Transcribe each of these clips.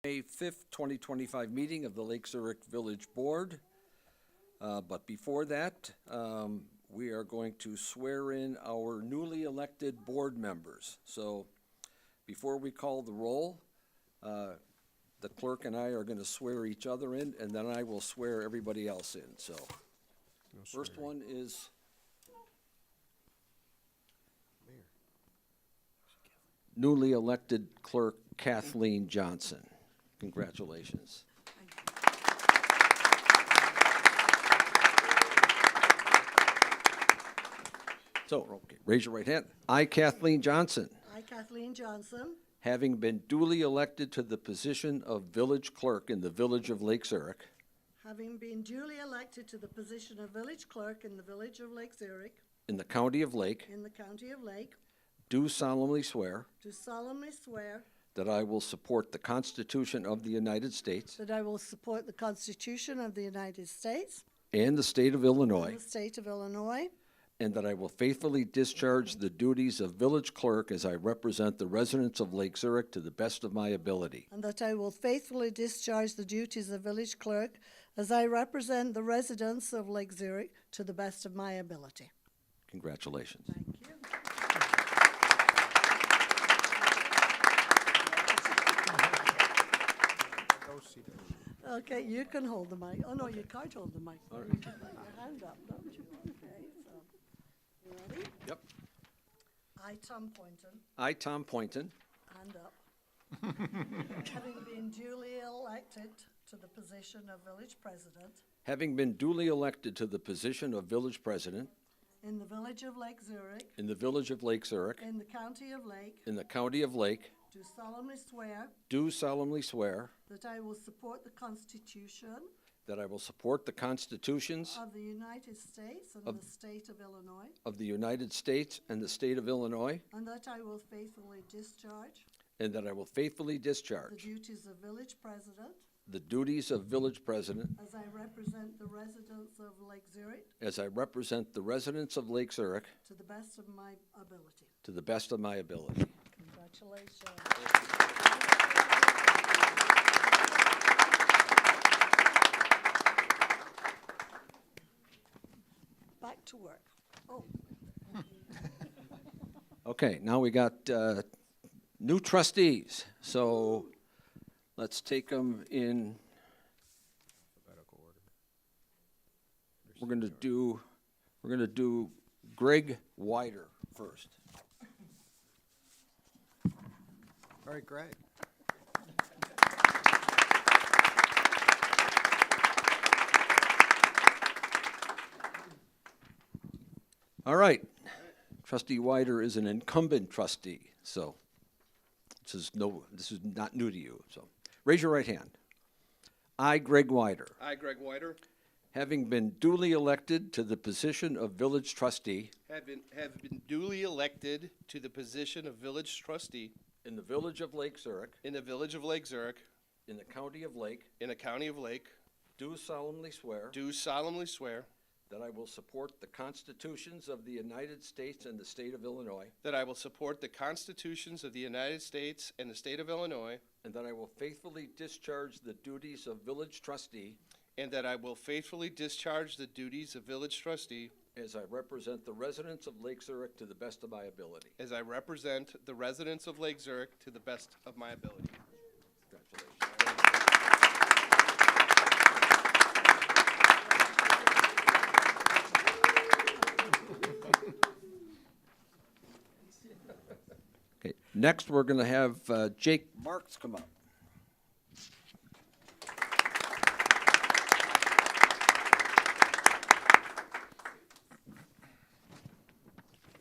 May 5th, 2025 meeting of the Lake Zurich Village Board. But before that, we are going to swear in our newly elected board members. So before we call the roll, the clerk and I are going to swear each other in, and then I will swear everybody else in. So first one is newly elected clerk Kathleen Johnson. Congratulations. So, okay, raise your right hand. I, Kathleen Johnson, I, Kathleen Johnson, having been duly elected to the position of village clerk in the village of Lake Zurich, having been duly elected to the position of village clerk in the village of Lake Zurich, in the county of Lake, in the county of Lake, do solemnly swear do solemnly swear that I will support the Constitution of the United States that I will support the Constitution of the United States and the state of and Illinois, the state of Illinois, and that I will faithfully discharge the duties of village clerk as I represent the residents of Lake Zurich to the best of my ability. and that I will faithfully discharge the duties of village clerk as I represent the residents of Lake Zurich to the best of my ability. Congratulations. Thank you. Okay, you can hold the mic. Oh, no, you can't hold the mic. You can put your hand up, don't you? Okay, so, you ready? Yep. I, Tom Poynton, I, Tom Poynton, hand up, having been duly elected to the position of village president having been duly elected to the position of village president in the village of Lake Zurich, in the village of Lake Zurich, in the county of Lake, in the county of Lake, do solemnly swear that that I will support the Constitution constitutions of the United States and the state of Illinois, of the United States and the state of Illinois, and that I will faithfully discharge and that I will faithfully the discharge duties of village president the duties of village president as I represent the residents of Lake Zurich as I represent the residents of Lake Zurich to the best of my ability. to the best of my ability. Congratulations. Back to work. Oh, Okay, now we got new trustees, so let's take them in. We're gonna do Greg Wider first. All right, Greg. All right, Trustee Wider is an incumbent trustee, so this is not new to you, so raise your right hand. I, Greg Wider, I, Greg Wider, having been duly elected to the position of village trustee have been duly elected to the position of village trustee in the village of Lake Zurich, in the village of Lake Zurich, in the county of Lake, in the county of Lake, do solemnly swear do solemnly swear that I will support the constitutions of the United States and the state of Illinois, that I will support the constitutions of the United States and the state of Illinois, and that I will faithfully discharge the duties of village trustee and that I will faithfully discharge the duties of village trustee as I represent the residents of Lake Zurich to the best of my ability. as I represent the residents of Lake Zurich to the best of my ability. Congratulations. Okay, next we're going to have Jake Marks come up.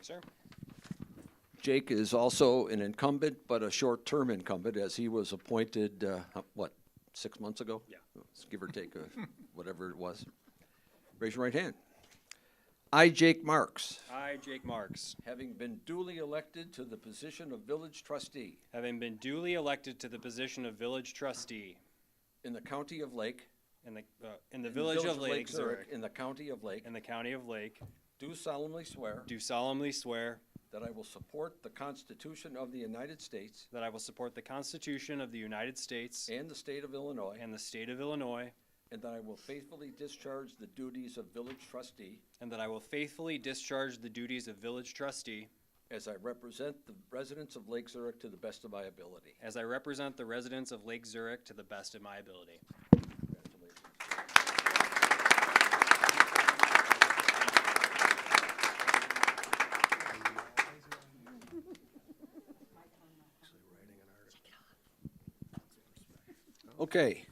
Sir? Jake is also an incumbent, but a short-term incumbent, as he was appointed, 6 months ago? Yeah. Give or take, whatever it was. Raise your right hand. I, Jake Marks, I, Jake Marks, having been duly elected to the position of village trustee having been duly elected to the position of village trustee in the county of Lake, in the village of Lake Zurich, in the county of Lake, in the county of Lake, do solemnly swear do solemnly swear that I will support the Constitution of the United States that I will support the Constitution of the United States and the state of Illinois, and the state of Illinois, and that I will faithfully discharge the duties of village trustee and that I will faithfully discharge the duties of village trustee as I represent the residents of Lake Zurich to the best of my ability. as I represent the residents of Lake Zurich to the best of my ability. Okay.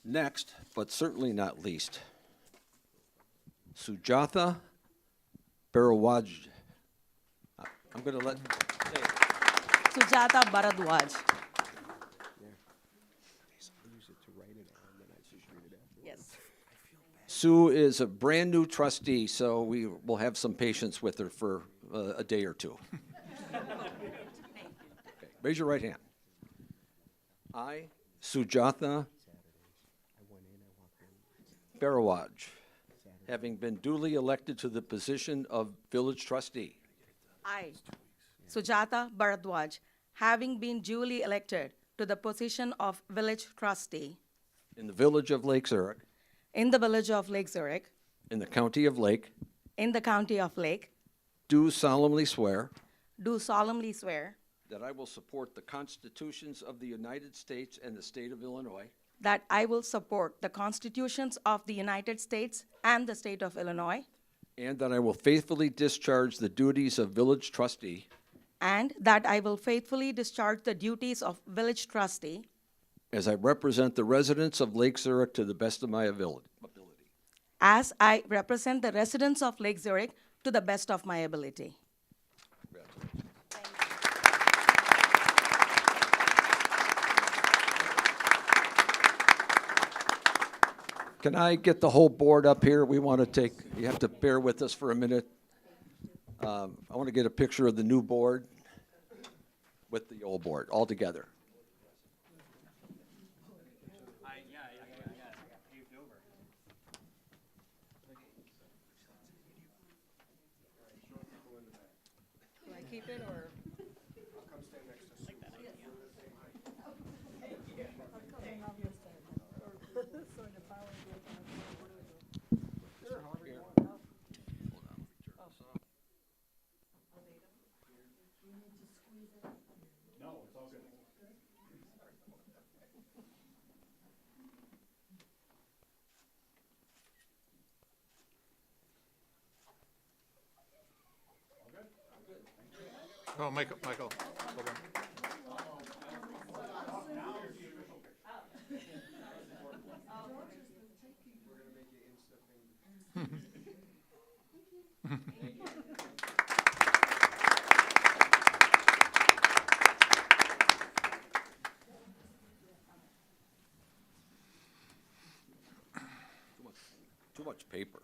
Next, but certainly not least, Sujatha Barawaj. I'm going to let, say it. Sujata Bharadwaj. Yes. Sue is a brand-new trustee, so we will have some patience with her for a day or two. Okay, raise your right hand. I, Sujatha Barawaj, having been duly elected to the position of village trustee I, Sujata Bharadwaj, having been duly elected to the position of village trustee in the village of Lake Zurich, in the village of Lake Zurich, in the county of Lake, in the county of Lake, do solemnly swear do solemnly swear that I will support the constitutions of the United States and the state of Illinois, that I will support the constitutions of the United States and the state of Illinois, and that I will faithfully discharge the duties of village trustee and that I will faithfully discharge the duties of village trustee as I represent the residents of Lake Zurich to the best of my ability. as I represent the residents of Lake Zurich to the best of my ability. Can I get the whole board up here? We want to take, you have to bear with us for a minute. I want to get a picture of the new board with the old board, all together. Paved over. Do I keep it or? Oh, Michael, hold on. Too much paper.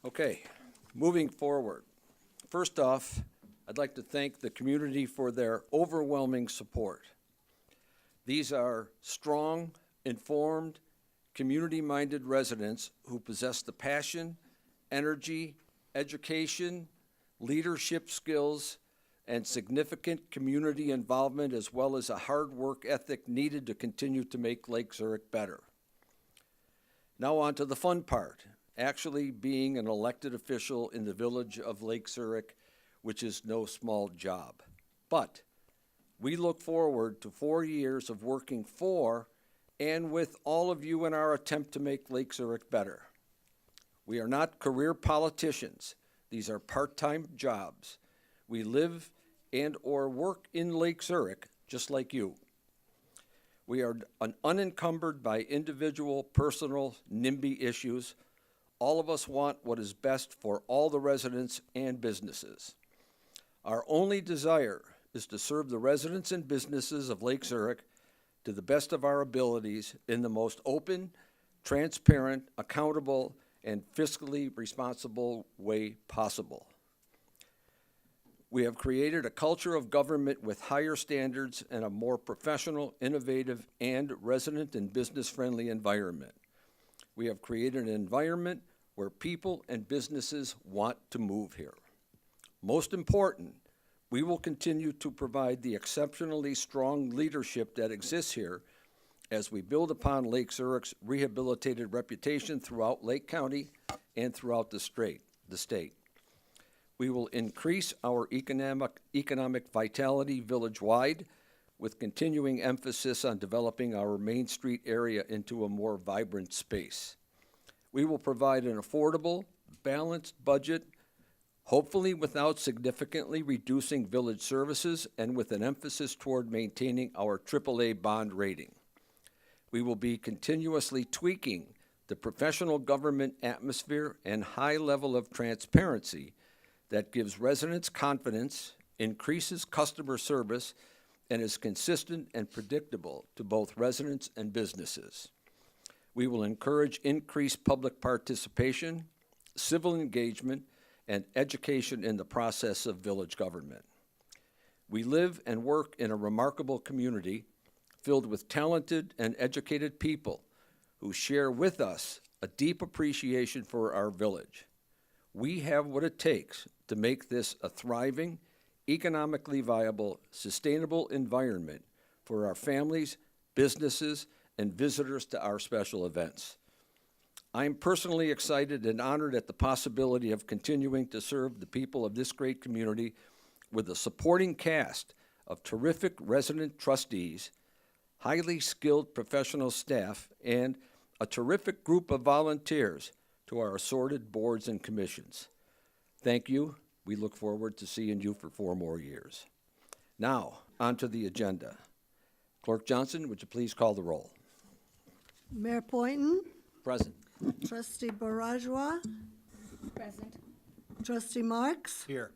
Okay, moving forward. First off, I'd like to thank the community for their overwhelming support. These are strong, informed, community-minded residents who possess the passion, energy, education, leadership skills, and significant community involvement, as well as a hard work ethic needed to continue to make Lake Zurich better. Now on to the fun part, actually being an elected official in the village of Lake Zurich, which is no small job. But we look forward to 4 years of working for and with all of you in our attempt to make Lake Zurich better. We are not career politicians. These are part-time jobs. We live and or work in Lake Zurich, just like you. We are unencumbered by individual, personal, NIMBY issues. All of us want what is best for all the residents and businesses. Our only desire is to serve the residents and businesses of Lake Zurich to the best of our abilities in the most open, transparent, accountable, and fiscally responsible way possible. We have created a culture of government with higher standards and a more professional, innovative, and resident and business-friendly environment. We have created an environment where people and businesses want to move here. Most important, we will continue to provide the exceptionally strong leadership that exists here as we build upon Lake Zurich's rehabilitated reputation throughout Lake County and throughout the state. We will increase our economic vitality village-wide with continuing emphasis on developing our Main Street area into a more vibrant space. We will provide an affordable, balanced budget, hopefully without significantly reducing village services and with an emphasis toward maintaining our AAA bond rating. We will be continuously tweaking the professional government atmosphere and high level of transparency that gives residents confidence, increases customer service, and is consistent and predictable to both residents and businesses. We will encourage increased public participation, civil engagement, and education in the process of village government. We live and work in a remarkable community filled with talented and educated people who share with us a deep appreciation for our village. We have what it takes to make this a thriving, economically viable, sustainable environment for our families, businesses, and visitors to our special events. I am personally excited and honored at the possibility of continuing to serve the people of this great community with a supporting cast of terrific resident trustees, highly skilled professional staff, and a terrific group of volunteers to our assorted boards and commissions. Thank you. We look forward to seeing you for 4 more years. Now, on to the agenda. Clerk Johnson, would you please call the roll? Mayor Poynton, Present. Trustee Barajwa, Present. Trustee Marks, Here.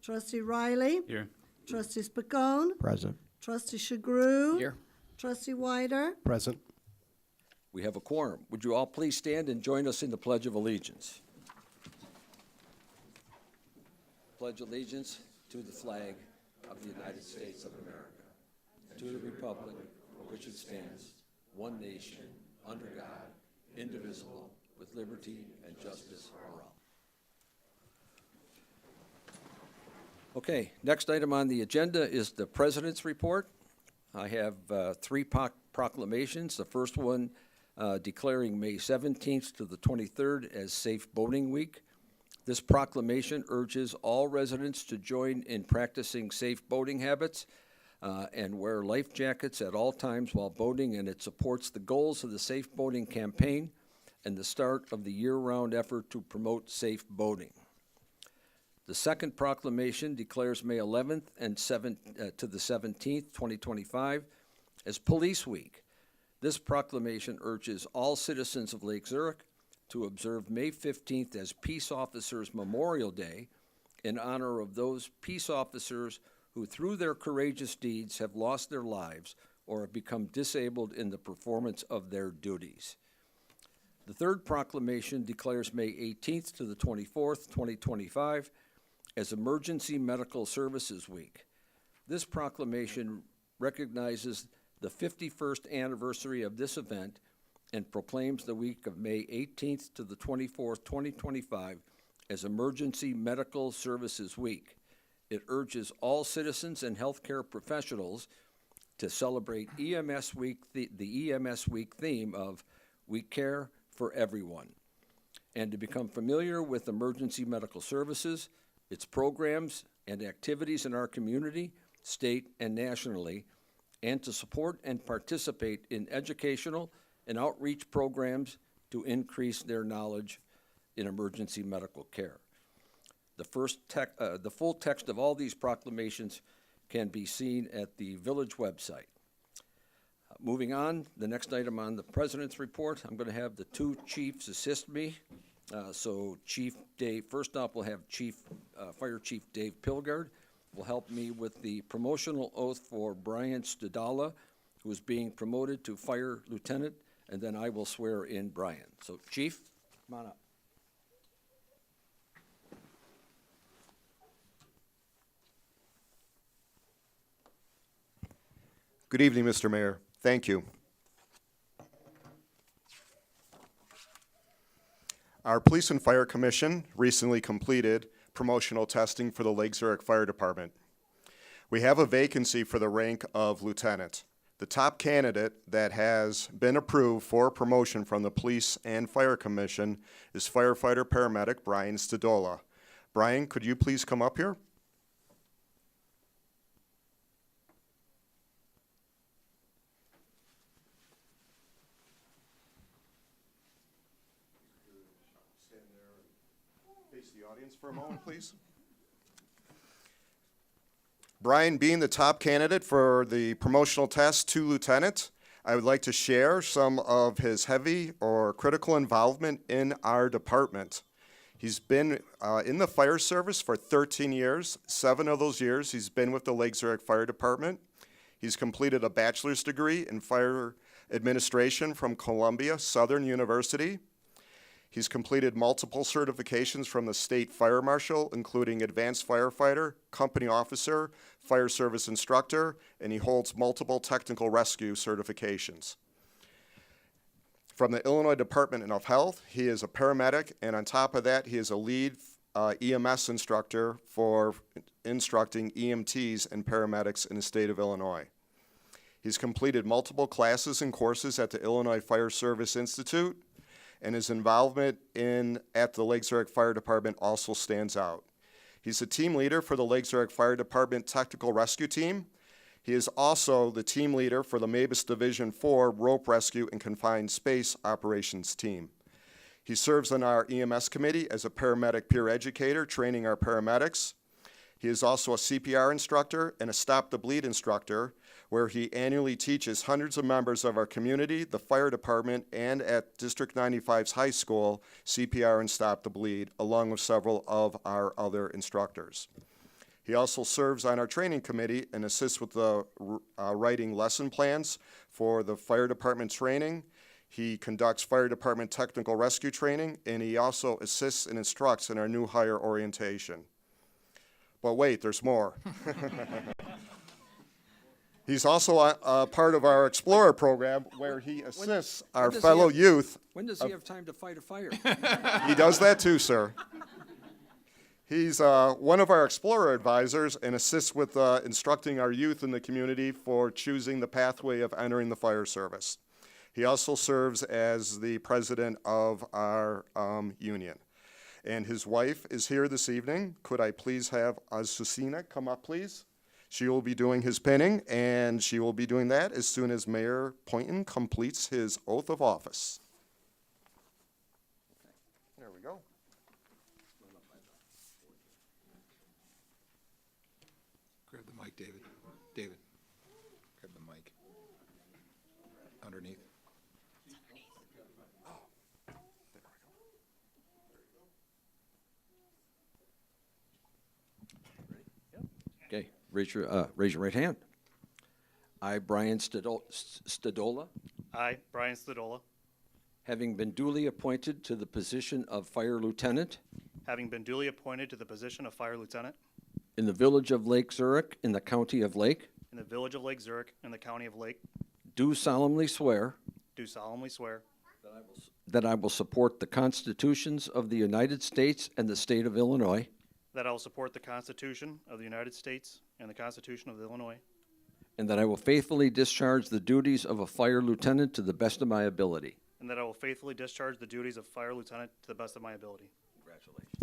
Trustee Riley, Here. Trustee Spicone, Present. Trustee Shagru, Here. Trustee Wider, Present. We have a quorum. Would you all please stand and join us in the Pledge of Allegiance? Pledge allegiance to the flag of the United States of America, and to the republic for which it stands, one nation, under God, indivisible, with liberty and justice for all. Okay, next item on the agenda is the President's Report. I have 3 proclamations. The first one declaring May 17th to the 23rd as Safe Boating Week. This proclamation urges all residents to join in practicing safe boating habits and wear life jackets at all times while boating, and it supports the goals of the Safe Boating Campaign and the start of the year-round effort to promote safe boating. The second proclamation declares May 11th and to the 17th, 2025, as Police Week. This proclamation urges all citizens of Lake Zurich to observe May 15th as Peace Officers Memorial Day in honor of those peace officers who, through their courageous deeds, have lost their lives or have become disabled in the performance of their duties. The third proclamation declares May 18th to the 24th, 2025, as Emergency Medical Services Week. This proclamation recognizes the 51st anniversary of this event and proclaims the week of May 18th to the 24th, 2025, as Emergency Medical Services Week. It urges all citizens and healthcare professionals to celebrate EMS Week, the EMS Week theme of "We Care for Everyone," and to become familiar with emergency medical services, its programs and activities in our community, state, and nationally, and to support and participate in educational and outreach programs to increase their knowledge in emergency medical care. The full text of all these proclamations can be seen at the village website. Moving on, the next item on the President's Report, I'm going to have the 2 chiefs assist me. So Chief Dave, first up, we'll have Fire Chief Dave Pilgard will help me with the promotional oath for Brian Studala, who is being promoted to Fire Lieutenant, and then I will swear in Brian. So Chief, come on up. Good evening, Mr. Mayor. Thank you. Our Police and Fire Commission recently completed promotional testing for the Lake Zurich Fire Department. We have a vacancy for the rank of lieutenant. The top candidate that has been approved for promotion from the Police and Fire Commission is firefighter paramedic Brian Stadola. Brian, could you please come up here? Stand there and face the audience for a moment, please. Brian, being the top candidate for the promotional test to lieutenant, I would like to share some of his heavy or critical involvement in our department. He's been in the fire service for 13 years. 7 of those years he's been with the Lake Zurich Fire Department. He's completed a bachelor's degree in fire administration from Columbia Southern University. He's completed multiple certifications from the state fire marshal, including advanced firefighter, company officer, fire service instructor, and he holds multiple technical rescue certifications. From the Illinois Department of Health, he is a paramedic, and on top of that, he is a lead EMS instructor for instructing EMTs and paramedics in the state of Illinois. He's completed multiple classes and courses at the Illinois Fire Service Institute, and his involvement at the Lake Zurich Fire Department also stands out. He's a team leader for the Lake Zurich Fire Department Technical Rescue Team. He is also the team leader for the MABUS Division 4 Rope Rescue and Confined Space Operations Team. He serves on our EMS committee as a paramedic peer educator, training our paramedics. He is also a CPR instructor and a Stop the Bleed instructor, where he annually teaches hundreds of members of our community, the fire department, and at District 95's high school, CPR and Stop the Bleed, along with several of our other instructors. He also serves on our training committee and assists with the writing lesson plans for the fire department training. He conducts fire department technical rescue training, and he also assists and instructs in our new hire orientation. But wait, there's more. He's also a part of our Explorer program, where he assists our fellow youth. When does he have time to fight a fire? He does that too, sir. He's one of our Explorer advisors and assists with instructing our youth in the community for choosing the pathway of entering the fire service. He also serves as the president of our union. And his wife is here this evening. Could I please have Azucena come up, please? She will be doing his pinning, and she will be doing that as soon as Mayor Poynton completes his oath of office. There we go. Grab the mic, David. David, grab the mic. Underneath. Okay, raise your right hand. I, Brian Stadola, I, Brian Stadola, having been duly appointed to the position of Fire Lieutenant having been duly appointed to the position of Fire Lieutenant in the Village of Lake Zurich in the County of Lake, in the Village of Lake Zurich in the County of Lake, do solemnly swear do solemnly swear that I will support the constitutions of the United States and the state of Illinois, that I will support the Constitution of the United States and the Constitution of Illinois, and that I will faithfully discharge the duties of a Fire Lieutenant to the best of my ability. and that I will faithfully discharge the duties of Fire Lieutenant to the best of my ability. Congratulations.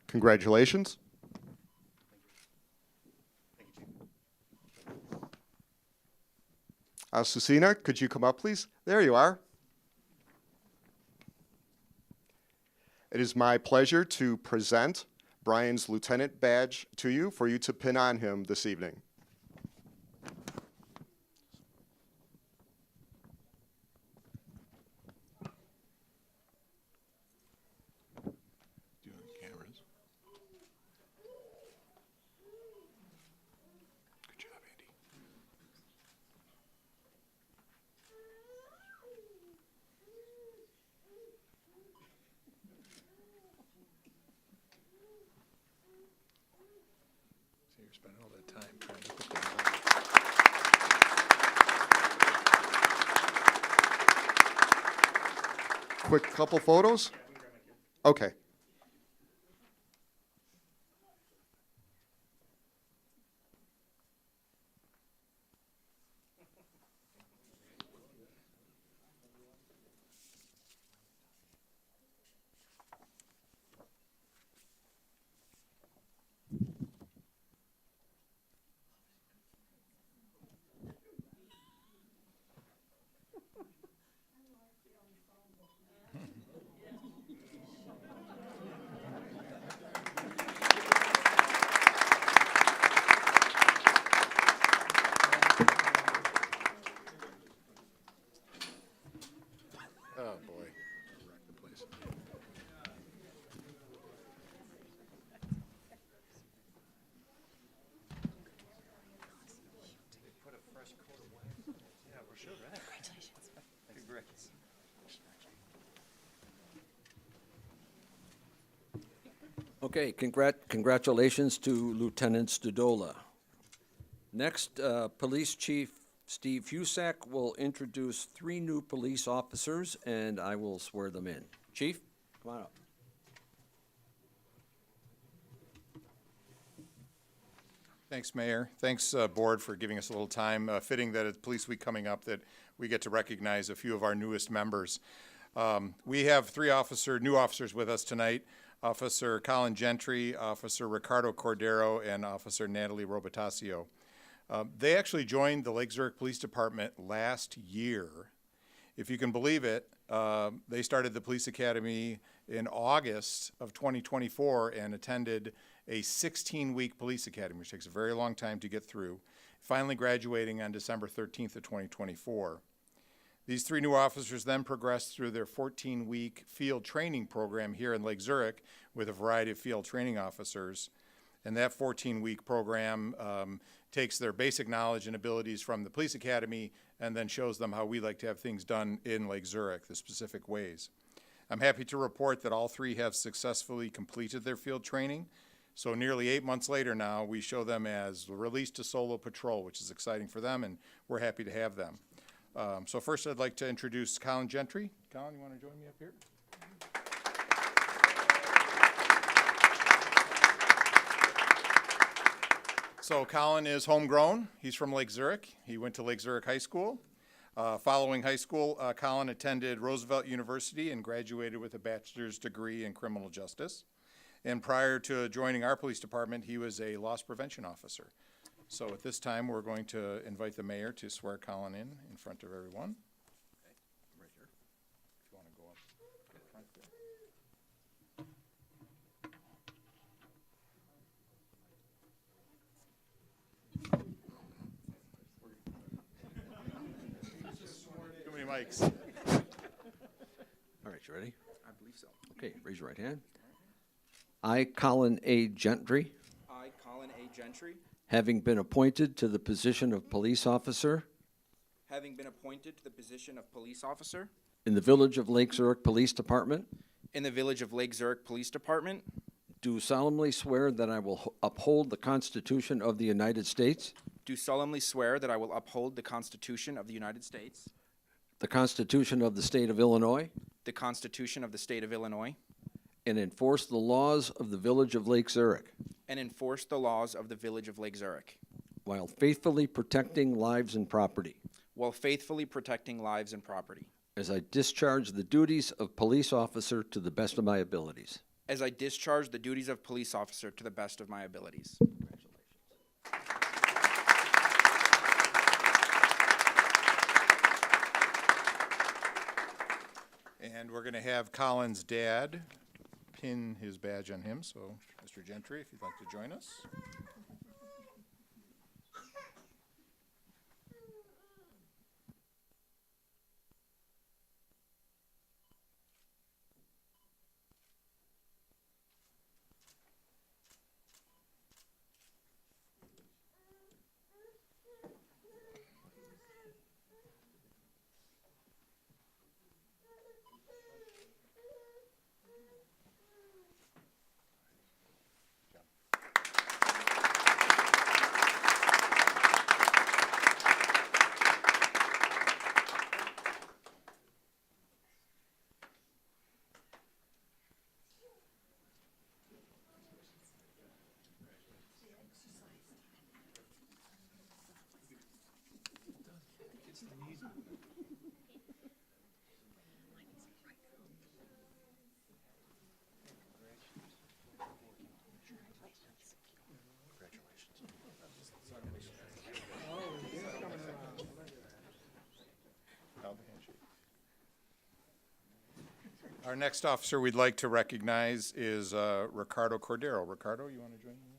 Congratulations. Azucena, could you come up, please? There you are. It is my pleasure to present Brian's lieutenant badge to you for you to pin on him this evening. Doing cameras. Good job, Andy. Spending all that time trying to put them on. Quick couple photos? Okay. Oh, boy. Rock the place. Okay, congratulations to Lieutenant Studola. Next, Police Chief Steve Husak will introduce 3 new police officers, and I will swear them in. Chief, come on up. Thanks, Mayor. Thanks, Board, for giving us a little time. Fitting that it's Police Week coming up, that we get to recognize a few of our newest members. We have 3 new officers with us tonight. Officer Colin Gentry, Officer Ricardo Cordero, and Officer Natalie Robitasio. They actually joined the Lake Zurich Police Department last year. If you can believe it, they started the police academy in August of 2024 and attended a 16-week police academy, which takes a very long time to get through, finally graduating on December 13th of 2024. These 3 new officers then progressed through their 14-week field training program here in Lake Zurich with a variety of field training officers. And that 14-week program takes their basic knowledge and abilities from the police academy and then shows them how we like to have things done in Lake Zurich, the specific ways. I'm happy to report that all 3 have successfully completed their field training. So nearly 8 months later now, we show them as released to solo patrol, which is exciting for them, and we're happy to have them. So first I'd like to introduce Colin Gentry. Colin, you want to join me up here? So Colin is homegrown. He's from Lake Zurich. He went to Lake Zurich High School. Following high school, Colin attended Roosevelt University and graduated with a bachelor's degree in criminal justice. And prior to joining our police department, he was a loss prevention officer. So at this time, we're going to invite the mayor to swear Colin in front of everyone. Right here. If you want to go up front there. Too many mics. All right, you ready? I believe so. Okay, raise your right hand. I, Colin A. Gentry, I, Colin A. Gentry, having been appointed to the position of police officer having been appointed to the position of police officer in the Village of Lake Zurich Police Department, in the Village of Lake Zurich Police Department, do solemnly swear that I will uphold the Constitution of the United States, do solemnly swear that I will uphold the Constitution of the United States, the Constitution of the State of Illinois, the Constitution of the State of Illinois, and enforce the laws of the Village of Lake Zurich, and enforce the laws of the Village of Lake Zurich, while faithfully protecting lives and property, while faithfully protecting lives and property, as I discharge the duties of police officer to the best of my abilities. as I discharge the duties of police officer to the best of my abilities. And we're going to have Colin's dad pin his badge on him. So, Mr. Gentry, if you'd like to join us. Our next officer we'd like to recognize is Ricardo Cordero. Ricardo, you want to join me?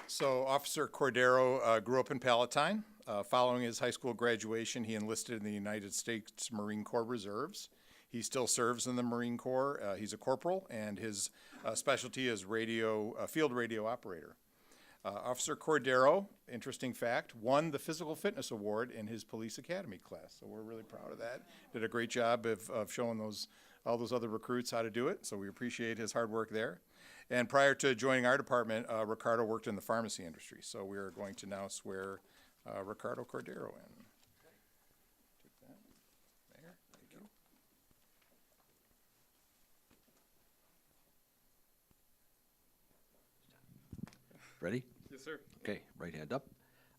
So Officer Cordero grew up in Palatine. Following his high school graduation, he enlisted in the United States Marine Corps Reserves. He still serves in the Marine Corps. He's a corporal, and his specialty is field radio operator. Officer Cordero, interesting fact, won the Physical Fitness Award in his police academy class. So we're really proud of that. Did a great job of showing all those other recruits how to do it. So we appreciate his hard work there. And prior to joining our department, Ricardo worked in the pharmacy industry. So we are going to now swear Ricardo Cordero in. Take that. Mayor, thank you. Ready? Yes, sir. Okay, right hand up.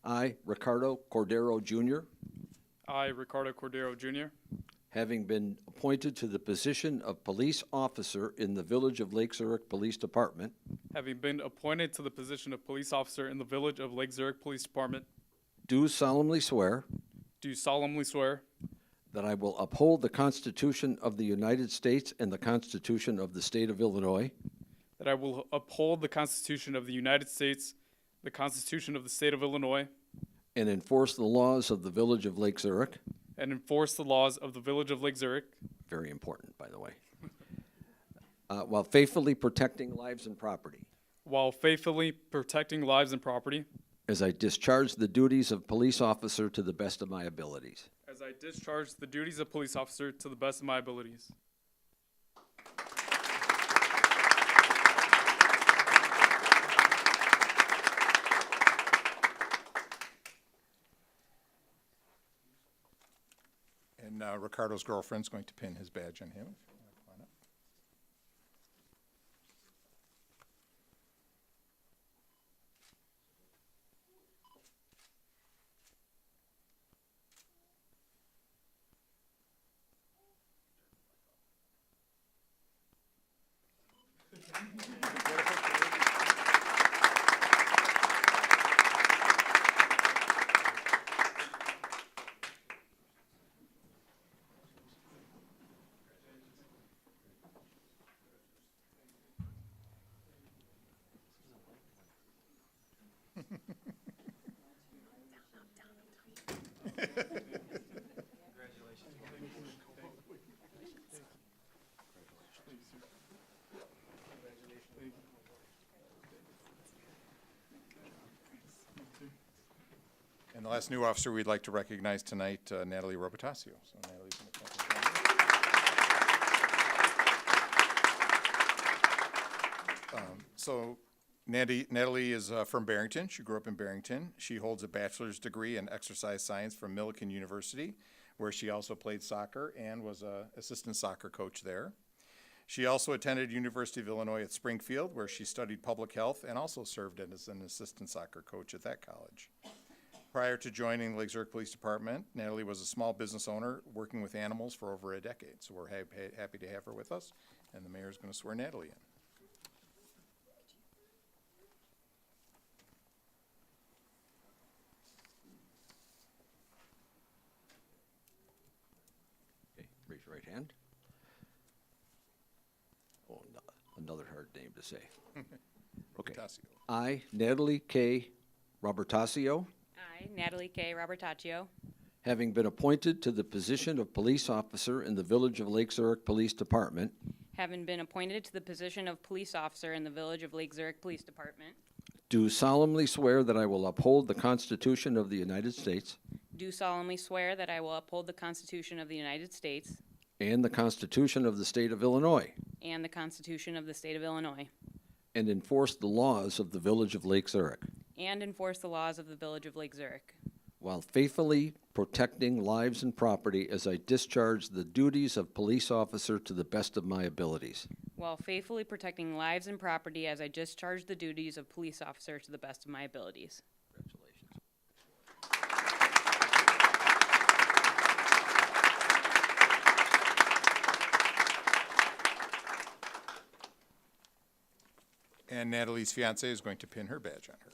I, Ricardo Cordero Jr., I, Ricardo Cordero Jr., having been appointed to the position of police officer in the Village of Lake Zurich Police Department, having been appointed to the position of police officer in the Village of Lake Zurich Police Department, do solemnly swear do solemnly swear that I will uphold the Constitution of the United States and the Constitution of the State of Illinois, that I will uphold the Constitution of the United States, the Constitution of the State of Illinois, and enforce the laws of the Village of Lake Zurich, and enforce the laws of the Village of Lake Zurich, very important, by the way, while faithfully protecting lives and property, while faithfully protecting lives and property, as I discharge the duties of police officer to the best of my abilities. as I discharge the duties of police officer to the best of my abilities. And Ricardo's girlfriend's going to pin his badge on him. If you want to come on up. And the last new officer we'd like to recognize tonight, Natalie Robitasio. So Natalie's going to come up and join me. So Natalie is from Barrington. She grew up in Barrington. She holds a bachelor's degree in exercise science from Millikan University, where she also played soccer and was an assistant soccer coach there. She also attended University of Illinois at Springfield, where she studied public health and also served as an assistant soccer coach at that college. Prior to joining the Lake Zurich Police Department, Natalie was a small business owner working with animals for over a decade. So we're happy to have her with us, and the mayor is going to swear Natalie in. Okay, raise your right hand. Oh, another hard name to say. Okay. Robitasio. I, Natalie K. Robertasio, I, Natalie K. Robertaccio, having been appointed to the position of police officer in the Village of Lake Zurich Police Department, having been appointed to the position of police officer in the Village of Lake Zurich Police Department, do solemnly swear that I will uphold the Constitution of the United States do solemnly swear that I will uphold the Constitution of the United States and the Constitution of the State of Illinois, and the Constitution of the State of Illinois, and enforce the laws of the Village of Lake Zurich, and enforce the laws of the Village of Lake Zurich, while faithfully protecting lives and property as I discharge the duties of police officer to the best of my abilities. while faithfully protecting lives and property as I discharge the duties of police officer to the best of my abilities. And Natalie's fiance is going to pin her badge on her.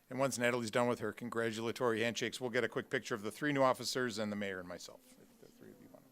And once Natalie's done with her congratulatory handshakes, we'll get a quick picture of the 3 new officers and the mayor and myself. If the 3 of you want to.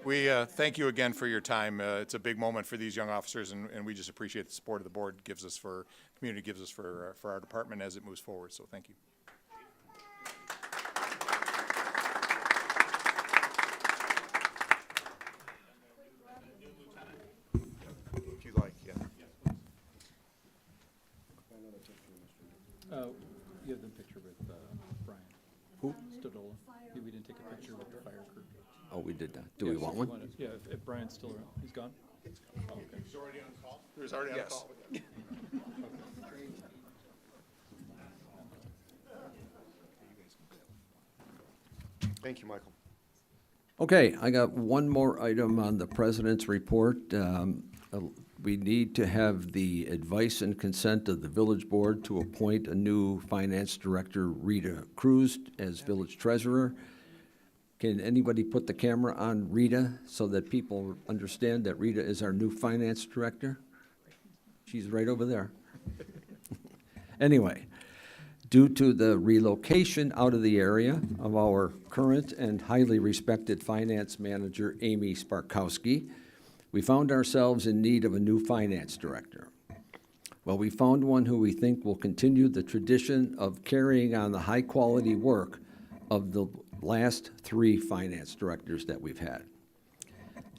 We thank you again for your time. It's a big moment for these young officers, and we just appreciate the support of the board gives us for, community gives us for our department as it moves forward. So thank you. If you like, yeah. You have the picture with Brian. Who? Stodola. Yeah, we didn't take a picture with the fire crew. Oh, we did not. Do we want one? Yeah, if Brian's still around. He's gone? Oh, okay. He's already on call? He was already on call. Thank you, Michael. Okay, I got one more item on the president's report. We need to have the advice and consent of the village board to appoint a new finance director, Rita Cruz, as village treasurer. Can anybody put the camera on Rita so that people understand that Rita is our new finance director? She's right over there. Anyway, due to the relocation out of the area of our current and highly respected finance manager, Amy Sparkowski, we found ourselves in need of a new finance director. Well, we found one who we think will continue the tradition of carrying on the high-quality work of the last 3 finance directors that we've had.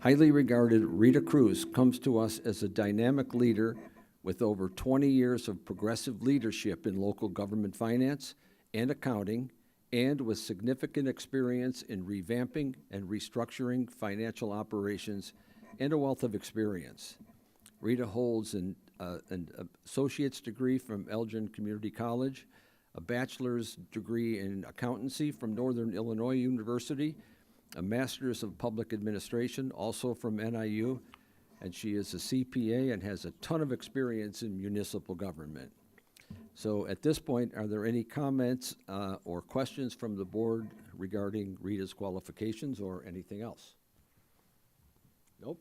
Highly regarded Rita Cruz comes to us as a dynamic leader with over 20 years of progressive leadership in local government finance and accounting, and with significant experience in revamping and restructuring financial operations and a wealth of experience. Rita holds an associate's degree from Elgin Community College, a bachelor's degree in accountancy from Northern Illinois University, a master's of public administration, also from NIU, and she is a CPA and has a ton of experience in municipal government. So at this point, are there any comments or questions from the board regarding Rita's qualifications or anything else? Nope.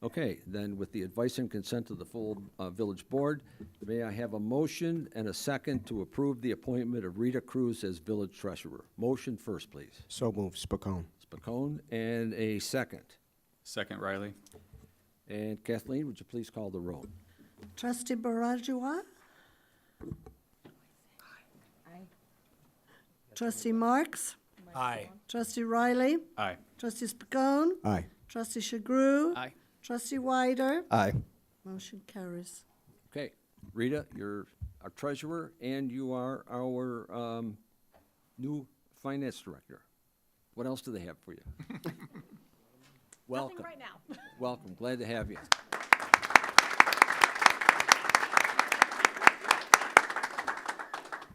Okay, then with the advice and consent of the full village board, may I have a motion and a second to approve the appointment of Rita Cruz as village treasurer? Motion first, please. So moved, Spacone. Spacone, and a second. Second, Riley. And Kathleen, would you please call the roll? Trustee Barajua? Aye. Trustee Marks? Aye. Trustee Riley? Aye. Trustee Spacone? Aye. Trustee Shagru? Aye. Trustee Wider? Aye. Motion carries. Okay, Rita, you're our treasurer, and you are our new finance director. What else do they have for you? Welcome. Nothing right now. Welcome, glad to have you.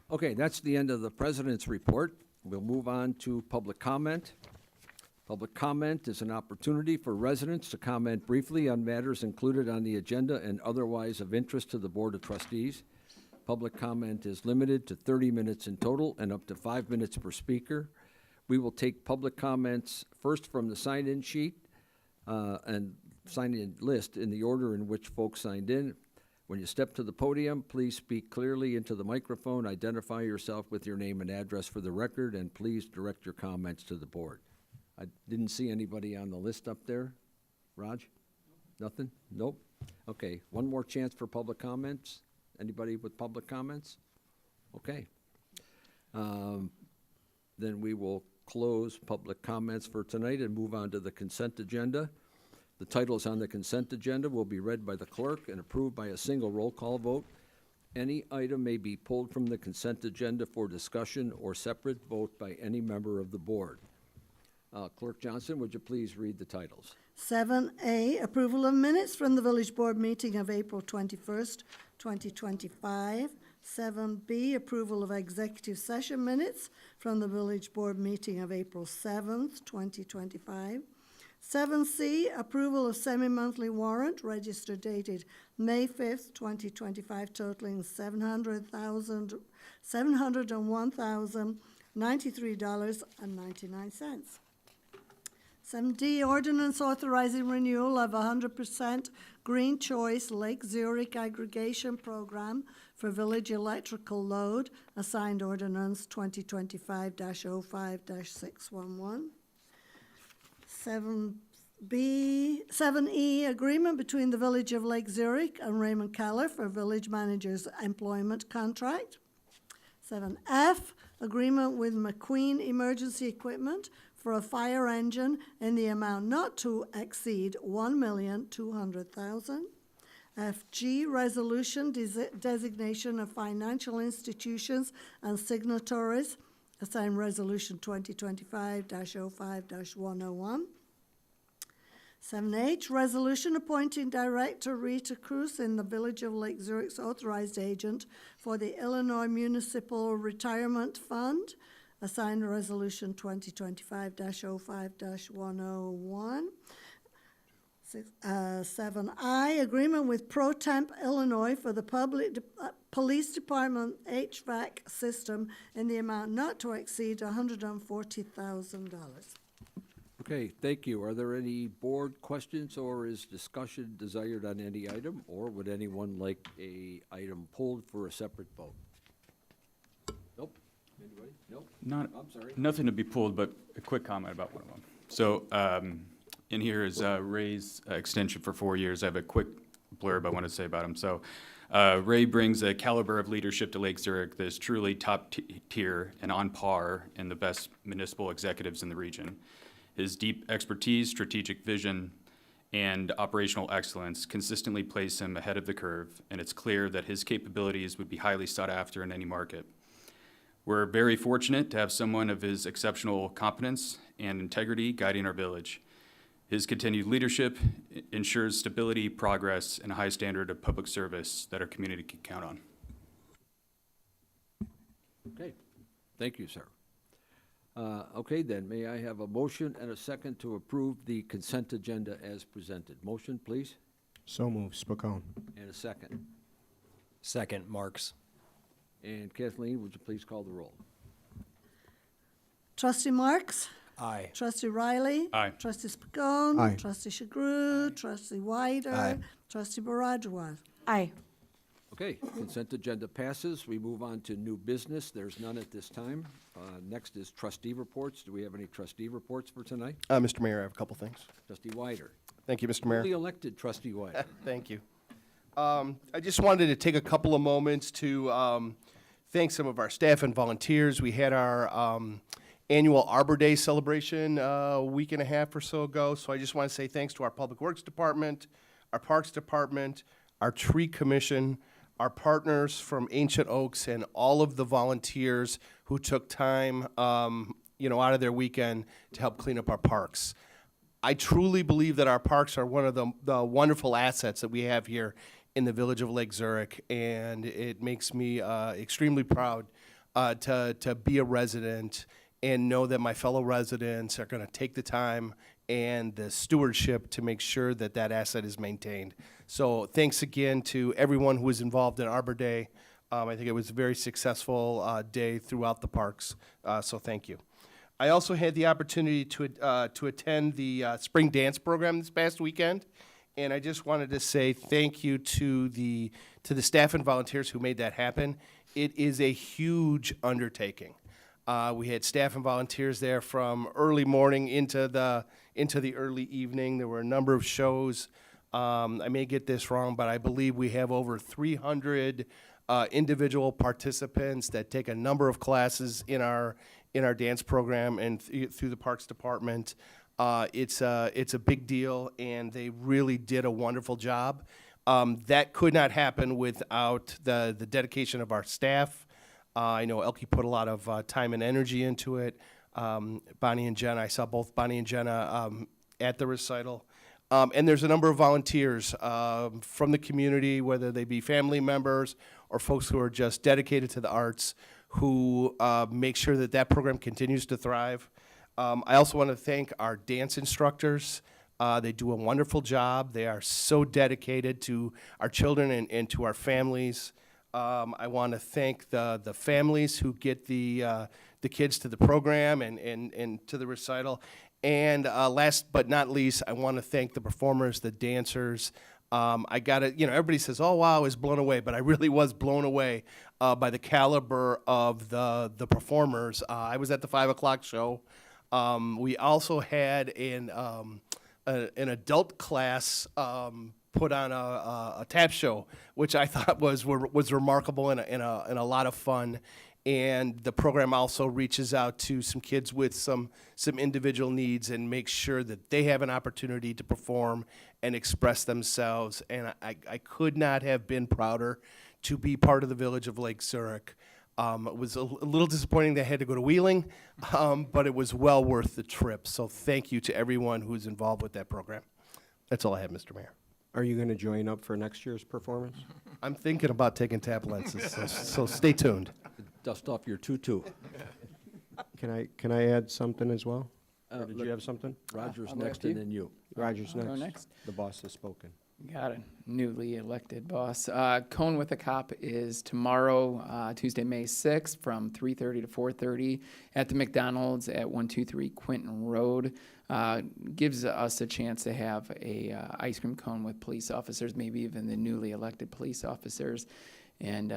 Okay, that's the end of the president's report. We'll move on to public comment. Public comment is an opportunity for residents to comment briefly on matters included on the agenda and otherwise of interest to the Board of Trustees. Public comment is limited to 30 minutes in total and up to 5 minutes per speaker. We will take public comments first from the sign-in sheet and sign-in list in the order in which folks signed in. When you step to the podium, please speak clearly into the microphone, identify yourself with your name and address for the record, and please direct your comments to the board. I didn't see anybody on the list up there. Raj? Nothing? Nope. Okay, one more chance for public comments. Anybody with public comments? Okay. Then we will close public comments for tonight and move on to the consent agenda. The titles on the consent agenda will be read by the clerk and approved by a single roll call vote. Any item may be pulled from the consent agenda for discussion or separate vote by any member of the board. Clerk Johnson, would you please read the titles? 7A, approval of minutes from the village board meeting of April 21st, 2025. 7B, approval of executive session minutes from the village board meeting of April 7th, 2025. 7C, approval of semi-monthly warrant register dated May 5th, 2025, totaling $701,093.99. 7D, ordinance authorizing renewal of 100% Green Choice Lake Zurich aggregation program for village electrical load, assigned ordinance 2025-05-611. 7E, agreement between the Village of Lake Zurich and Raymond Keller for village manager's employment contract. 7F, agreement with McQueen Emergency Equipment for a fire engine in the amount not to exceed $1,200,000. FG, resolution designation of financial institutions and signatories, assigned resolution 2025-05-101. 7H, resolution appointing Director Rita Cruz in the Village of Lake Zurich's authorized agent for the Illinois Municipal Retirement Fund, assigned resolution 2025-05-101. 7I, agreement with Pro Temp Illinois for the Police Department HVAC system in the amount not to exceed $140,000. Okay, thank you. Are there any board questions or is discussion desired on any item? Or would anyone like a item pulled for a separate vote? Nope. Anybody? Nope. I'm sorry. Nothing to be pulled, but a quick comment about one of them. So, in here is Ray's extension for 4 years. I have a quick blurb I want to say about him. So, Ray brings a caliber of leadership to Lake Zurich that is truly top tier and on par in the best municipal executives in the region. His deep expertise, strategic vision, and operational excellence consistently place him ahead of the curve, and it's clear that his capabilities would be highly sought after in any market. We're very fortunate to have someone of his exceptional competence and integrity guiding our village. His continued leadership ensures stability, progress, and a high standard of public service that our community can count on. Okay, thank you, sir. Okay, then, may I have a motion and a second to approve the consent agenda as presented? Motion, please, So moved, Spacone. and a second. Second, Marks. And Kathleen, would you please call the roll? Trustee Marks? Aye. Trustee Riley? Aye. Trustee Spacone? Aye. Trustee Chagru? Trustee Wider? Aye. Trustee Baradwar? Aye. Okay, consent agenda passes. We move on to new business. There's none at this time. Next is trustee reports. Do we have any trustee reports for tonight? Mr. Mayor, I have a couple things. Trustee Wider. Thank you, Mr. Mayor. Newly elected trustee Wider. Thank you. I just wanted to take a couple of moments to thank some of our staff and volunteers. We had our annual Arbor Day celebration a week and a half or so ago, so I just want to say thanks to our Public Works Department, our Parks Department, our Tree Commission, our partners from Ancient Oaks, and all of the volunteers who took time, out of their weekend to help clean up our parks. I truly believe that our parks are one of the wonderful assets that we have here in the Village of Lake Zurich, and it makes me extremely proud to be a resident and know that my fellow residents are going to take the time and the stewardship to make sure that that asset is maintained. So thanks again to everyone who was involved in Arbor Day. I think it was a very successful day throughout the parks, so thank you. I also had the opportunity to attend the spring dance program this past weekend, and I just wanted to say thank you to the staff and volunteers who made that happen. It is a huge undertaking. We had staff and volunteers there from early morning into the early evening. There were a number of shows. I may get this wrong, but I believe we have over 300 individual participants that take a number of classes in our dance program and through the Parks Department. It's a big deal, and they really did a wonderful job. That could not happen without the dedication of our staff. I know Elke put a lot of time and energy into it. Bonnie and Jenna, I saw both Bonnie and Jenna at the recital. And there's a number of volunteers from the community, whether they be family members or folks who are just dedicated to the arts, who make sure that that program continues to thrive. I also want to thank our dance instructors. They do a wonderful job. They are so dedicated to our children and to our families. I want to thank the families who get the kids to the program and to the recital. And last but not least, I want to thank the performers, the dancers. I got it. Everybody says, "Oh wow, I was blown away," but I really was blown away by the caliber of the performers. I was at the 5 o'clock show. We also had an adult class put on a tap show, which I thought was remarkable and a lot of fun. And the program also reaches out to some kids with some individual needs and makes sure that they have an opportunity to perform and express themselves. And I could not have been prouder to be part of the Village of Lake Zurich. It was a little disappointing that I had to go to Wheeling, but it was well worth the trip. So thank you to everyone who's involved with that program. That's all I have, Mr. Mayor. Are you going to join up for next year's performance? I'm thinking about taking tap lenses, so stay tuned. Dust off your tutu. Can I add something as well? Or did you have something? Roger's I'll next let you. and then you. Roger's I'll go next. next. The boss has spoken. Got it. Newly elected boss. Cone with a Cop is tomorrow, Tuesday, May 6th, from 3:30 to 4:30 at the McDonald's at 123 Quinton Road. Gives us a chance to have a ice cream cone with police officers, maybe even the newly elected police officers, and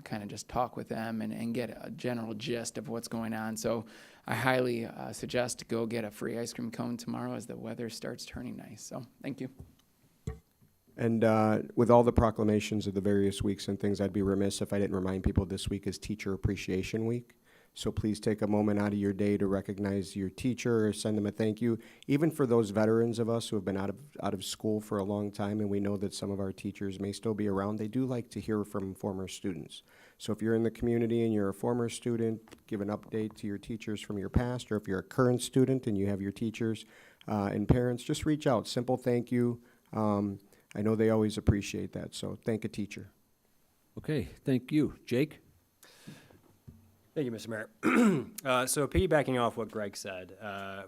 kind of just talk with them and get a general gist of what's going on. So I highly suggest to go get a free ice cream cone tomorrow as the weather starts turning nice. So thank you. And with all the proclamations of the various weeks and things, I'd be remiss if I didn't remind people this week is Teacher Appreciation Week. So please take a moment out of your day to recognize your teacher or send them a thank you. Even for those veterans of us who have been out of school for a long time, and we know that some of our teachers may still be around, they do like to hear from former students. So if you're in the community and you're a former student, give an update to your teachers from your past, or if you're a current student and you have your teachers and parents, just reach out. Simple thank you. I know they always appreciate that, so thank a teacher. Okay, thank you. Jake? Thank you, Mr. Mayor. So piggybacking off what Greg said,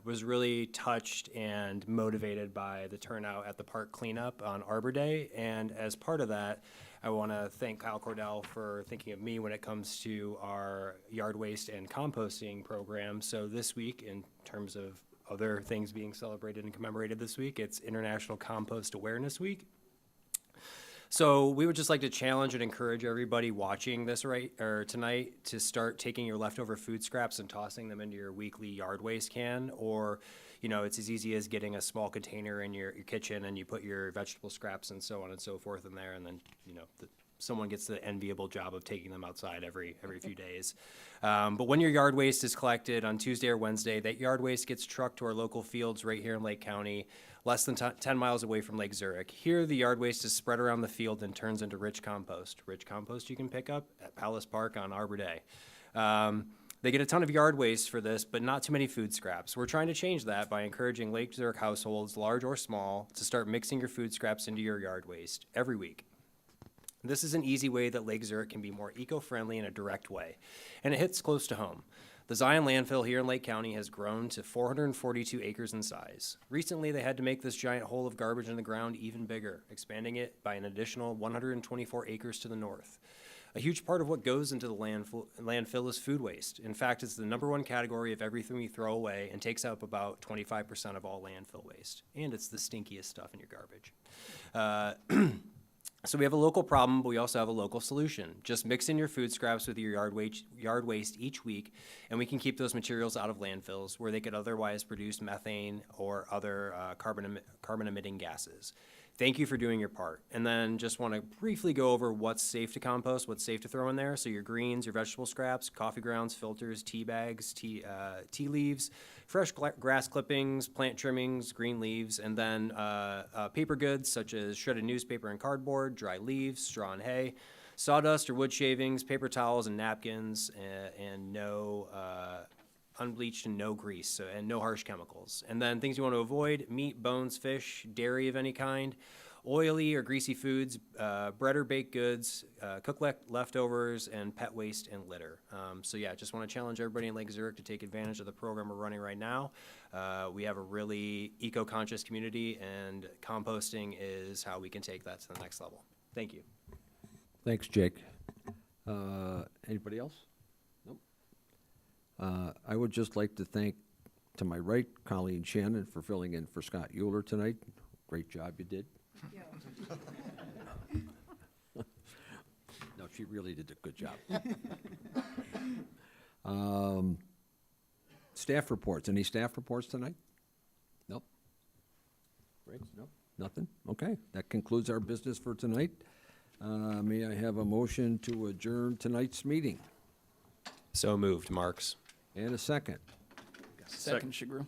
was really touched and motivated by the turnout at the park cleanup on Arbor Day. And as part of that, I want to thank Kyle Cordell for thinking of me when it comes to our yard waste and composting program. So this week, in terms of other things being celebrated and commemorated this week, it's International Compost Awareness Week. So we would just like to challenge and encourage everybody watching this tonight to start taking your leftover food scraps and tossing them into your weekly yard waste can. Or, it's as easy as getting a small container in your kitchen and you put your vegetable scraps and so on and so forth in there, and then someone gets the enviable job of taking them outside every few days. But when your yard waste is collected on Tuesday or Wednesday, that yard waste gets trucked to our local fields right here in Lake County, less than 10 miles away from Lake Zurich. Here, the yard waste is spread around the field and turns into rich compost. Rich compost you can pick up at Palace Park on Arbor Day. They get a ton of yard waste for this, but not too many food scraps. We're trying to change that by encouraging Lake Zurich households, large or small, to start mixing your food scraps into your yard waste every week. This is an easy way that Lake Zurich can be more eco-friendly in a direct way, and it hits close to home. The Zion landfill here in Lake County has grown to 442 acres in size. Recently, they had to make this giant hole of garbage in the ground even bigger, expanding it by an additional 124 acres to the north. A huge part of what goes into the landfill is food waste. In fact, it's the #1 category of everything we throw away and takes up about 25% of all landfill waste. And it's the stinkiest stuff in your garbage. So we have a local problem, but we also have a local solution. Just mix in your food scraps with your yard waste each week, and we can keep those materials out of landfills where they could otherwise produce methane or other carbon-emitting gases. Thank you for doing your part. And then just want to briefly go over what's safe to compost, what's safe to throw in there. So your greens, your vegetable scraps, coffee grounds, filters, tea bags, tea leaves, fresh grass clippings, plant trimmings, green leaves, and then paper goods such as shredded newspaper and cardboard, dry leaves, straw and hay, sawdust or wood shavings, paper towels and napkins, and no unbleached and no grease, and no harsh chemicals. And then things you want to avoid: meat, bones, fish, dairy of any kind, oily or greasy foods, bread or baked goods, cooked leftovers, and pet waste and litter. So yeah, just want to challenge everybody in Lake Zurich to take advantage of the program we're running right now. We have a really eco-conscious community, and composting is how we can take that to the next level. Thank you. Thanks, Jake. Anybody else? Nope. I would just like to thank, to my right, Colleen Shannon for filling in for Scott Euler tonight. Great job you did. No, she really did a good job. Staff reports. Any staff reports tonight? Nope. Breaks? Nope. Nothing? Okay. That concludes our business for tonight. May I have a motion to adjourn tonight's meeting? So moved, Marks. And a second. Second, Shagru.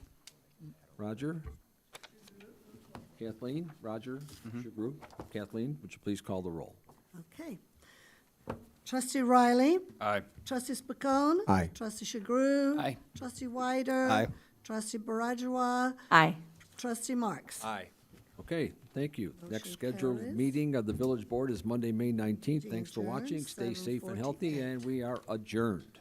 Roger? Kathleen? Roger? Shagru? Kathleen, would you please call the roll? Okay. Trustee Riley? Aye. Trustee Spacone? Aye. Trustee Shagru? Aye. Trustee Wider? Aye. Trustee Barajwa? Aye. Trustee Marks? Aye. Okay, thank you. Next Motion scheduled carries. meeting of the Village Board is Monday, May 19th. Thanks for Adjourned, watching. Stay safe and 7:14. healthy, and we are adjourned.